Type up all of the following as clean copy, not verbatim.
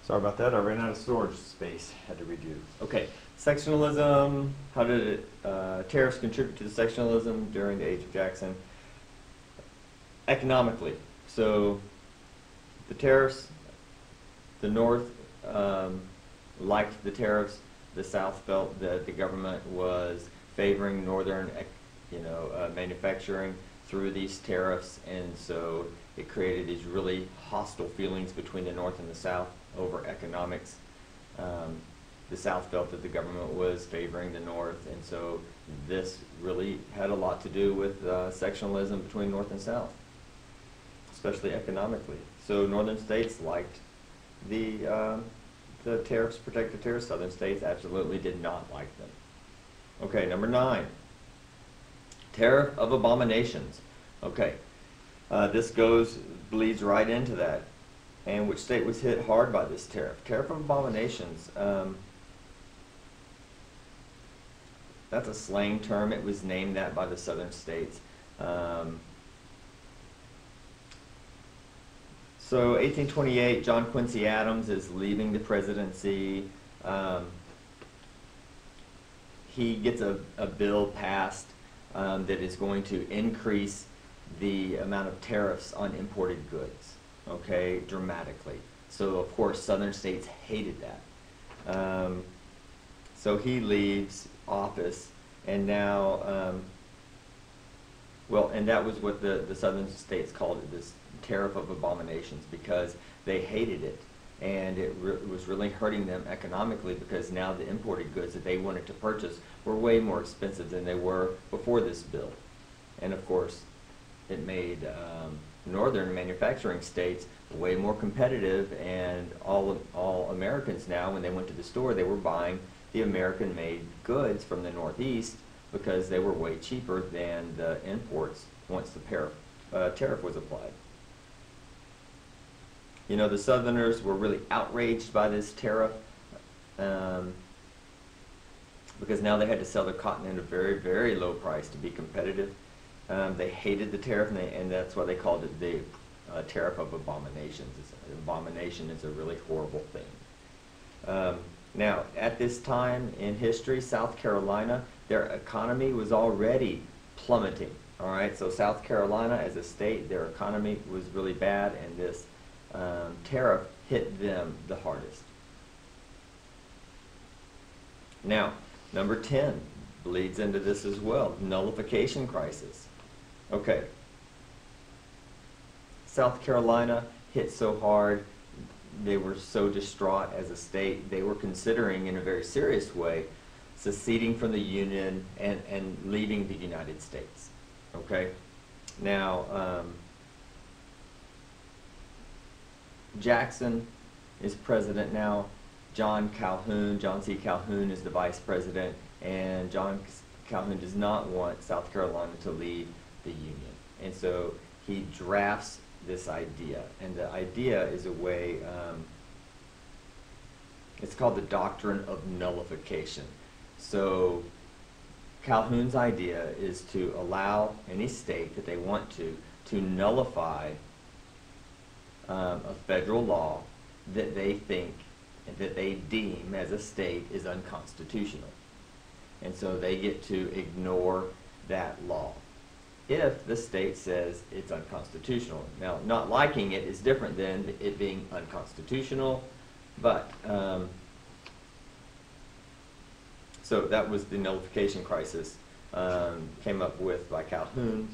Sorry about that, I ran out of storage space, had to redo. Okay, sectionalism, how did tariffs contribute to the sectionalism during the age of Jackson? Economically, so the tariffs, the North liked the tariffs, the South felt that the government was favoring Northern manufacturing through these tariffs, and so it created these really hostile feelings between the North and the South over economics. The South felt that the government was favoring the North, and so this really had a lot to do with sectionalism between North and South, especially economically. So Northern states liked the tariffs, protective tariffs. Southern states absolutely did not like them. Okay, number 9, tariff of abominations. Okay, this bleeds right into that. And which state was hit hard by this tariff? Tariff of abominations. That's a slang term. It was named that by the southern states. So 1828, John Quincy Adams is leaving the presidency. He gets a bill passed that is going to increase the amount of tariffs on imported goods, okay, dramatically. So of course southern states hated that. So he leaves office, and now, and that was what the southern states called it, this tariff of abominations, because they hated it, and it was really hurting them economically, because now the imported goods that they wanted to purchase were way more expensive than they were before this bill. And of course it made northern manufacturing states way more competitive, and all Americans now, when they went to the store, they were buying the American-made goods from the Northeast because they were way cheaper than the imports once the tariff was applied. You know, the Southerners were really outraged by this tariff because now they had to sell their cotton at a very, very low price to be competitive. They hated the tariff, and that's why they called it the tariff of abominations. Abomination is a really horrible thing. Now, at this time in history, South Carolina, their economy was already plummeting. All right, so South Carolina as a state, their economy was really bad, and this tariff hit them the hardest. Now, number 10 bleeds into this as well, nullification crisis. Okay, South Carolina hit so hard, they were so distraught as a state, they were considering in a very serious way seceding from the Union and leaving the United States. Okay, now Jackson is president now. John C. Calhoun is the vice president, and John Calhoun does not want South Carolina to leave the Union. And so he drafts this idea, and the idea is a way, it's called the doctrine of nullification. So Calhoun's idea is to allow any state that they want to nullify a federal law that they think, that they deem as a state is unconstitutional. And so they get to ignore that law if the state says it's unconstitutional. Now, not liking it is different than it being unconstitutional, but so that was the nullification crisis came up with by Calhoun.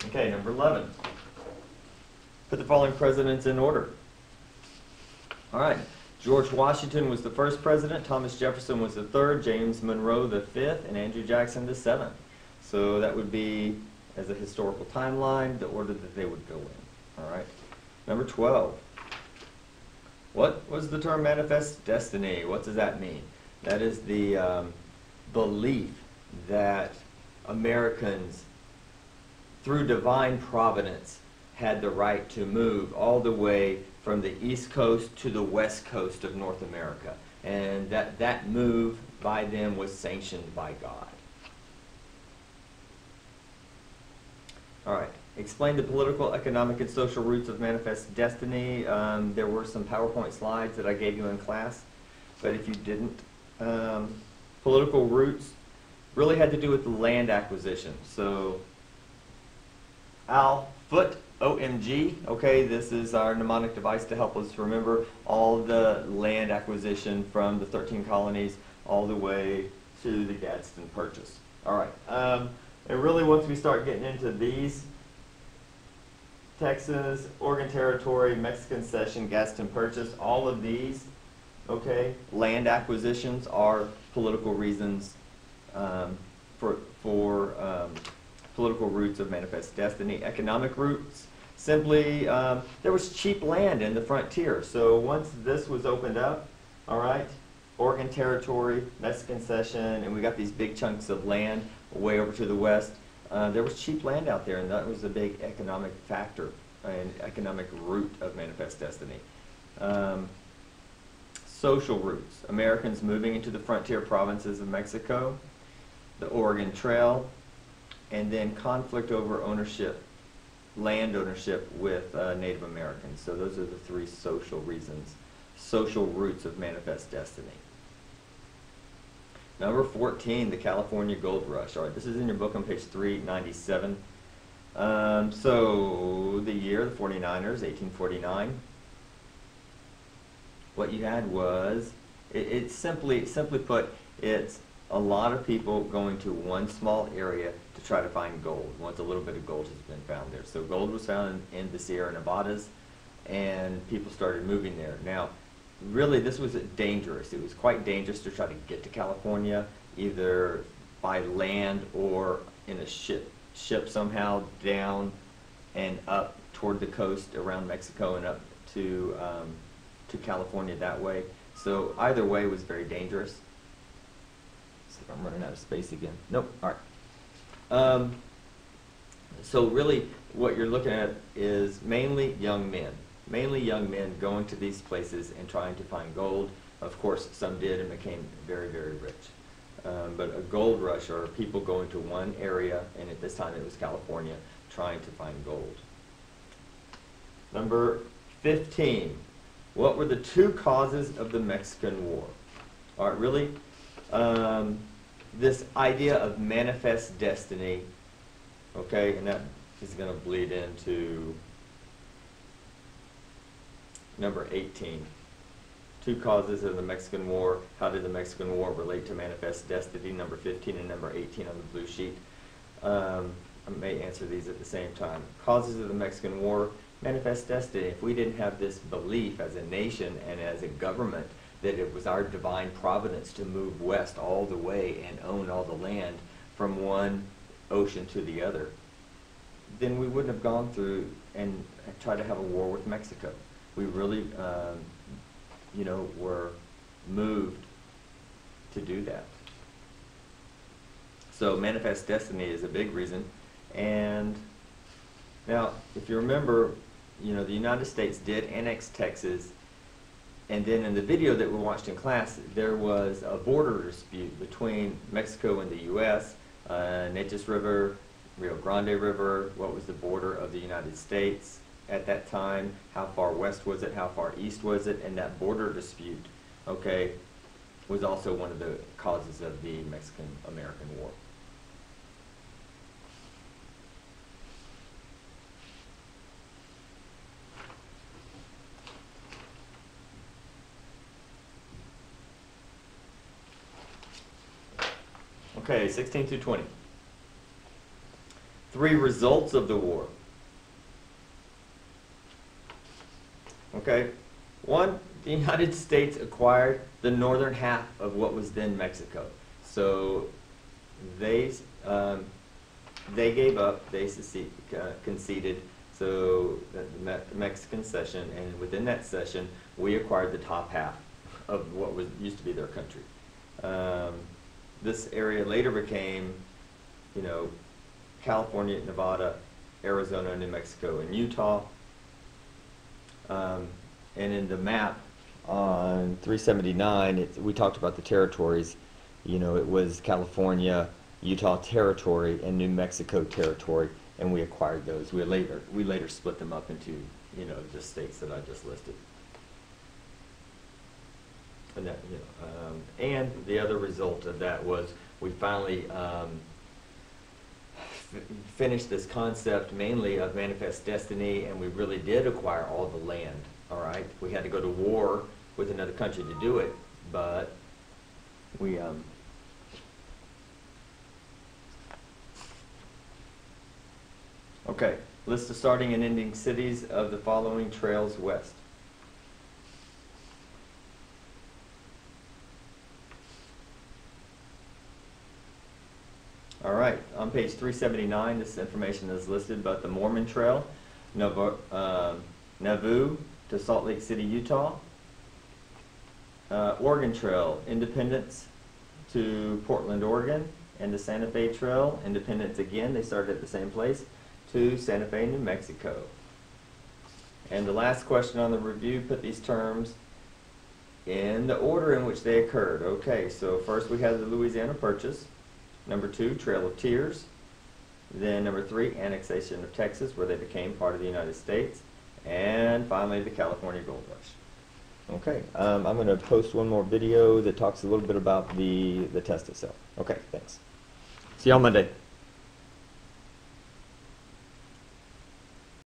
Okay, number 11. Put the following presidents in order. All right. George Washington was the first president, Thomas Jefferson was the third, James Monroe the fifth, and Andrew Jackson the seventh. So that would be, as a historical timeline, the order that they would go in. All right. Number 12. What was the term manifest destiny? What does that mean? That is the belief that Americans, through divine providence, had the right to move all the way from the east coast to the west coast of North America. and that move by them was sanctioned by God. All right. Explain the political, economic, and social roots of manifest destiny. There were some PowerPoint slides that I gave you in class, but if you didn't, political roots really had to do with land acquisition. So, foot, OMG, okay, this is our mnemonic device to help us remember all the land acquisition from the 13 colonies all the way to the Gadsden Purchase. All right, and really once we start getting into these, Texas, Oregon Territory, Mexican Cession, Gadsden Purchase, all of these, okay, land acquisitions are political reasons for political roots of manifest destiny. Economic roots, simply there was cheap land in the frontier. So once this was opened up, all right, Oregon Territory, Mexican Cession, and we got these big chunks of land way over to the west. There was cheap land out there, and that was a big economic factor and economic root of manifest destiny. Social roots, Americans moving into the frontier provinces of Mexico, the Oregon Trail, and then conflict over ownership, land ownership with Native Americans. So those are the three social reasons, social roots of manifest destiny. Number 14, the California Gold Rush. All right, this is in your book on page 397. So the year, the 49ers, 1849. What you had was, it's simply put, it's a lot of people going to one small area to try to find gold once a little bit of gold has been found there. So gold was found in the Sierra Nevadas, and people started moving there. Now, really, this was dangerous. It was quite dangerous to try to get to California, either by land or in a ship somehow down and up toward the coast around Mexico and up to California that way. So either way was very dangerous. Let's see if I'm running out of space again. Nope. All right. So really, what you're looking at is mainly young men. Mainly young men going to these places and trying to find gold. Of course, some did and became very, very rich. But a gold rush are people going to one area, and at this time it was California, trying to find gold. Number 15. What were the two causes of the Mexican War? All right, really, this idea of manifest destiny, okay, and that is going to bleed into number 18. Two causes of the Mexican War. How did the Mexican War relate to manifest destiny? Number 15 and number 18 on the blue sheet. I may answer these at the same time. Causes of the Mexican War, manifest destiny. If we didn't have this belief as a nation and as a government that it was our divine providence to move west all the way and own all the land from one ocean to the other, then we wouldn't have gone through and tried to have a war with Mexico. We really, were moved to do that. So manifest destiny is a big reason. And now, if you remember, the United States did annex Texas, and then in the video that we watched in class, there was a border dispute between Mexico and the U.S., Neches River, Rio Grande River, what was the border of the United States at that time, how far west was it, how far east was it, and that border dispute, okay, was also one of the causes of the Mexican-American War. Okay, 16 through 20. Three results of the war. Okay, one, the United States acquired the northern half of what was then Mexico. So they gave up, they conceded, so the Mexican cession, and within that cession, we acquired the top half of what used to be their country. This area later became, California, Nevada, Arizona, New Mexico, and Utah. And in the map, on 379, we talked about the territories. You know, it was California, Utah territory, and New Mexico territory, and we acquired those. We later split them up into, you know, the states that I just listed. And that, you know, and the other result of that was we finally finished this concept mainly of manifest destiny, and we really did acquire all the land. All right, we had to go to war with another country to do it, but we okay, list the starting and ending cities of the following trails west. All right, on page 379, this information is listed, but the Mormon Trail, Nauvoo to Salt Lake City, Utah. Oregon Trail, Independence to Portland, Oregon. And the Santa Fe Trail, Independence again, they started at the same place, to Santa Fe, New Mexico. And the last question on the review, put these terms in the order in which they occurred. Okay, so first we had the Louisiana Purchase. Number 2, Trail of Tears. Then number 3, annexation of Texas, where they became part of the United States. And finally, the California Gold Rush. Okay, I'm going to post one more video that talks a little bit about the test itself. Okay, thanks. See you on Monday.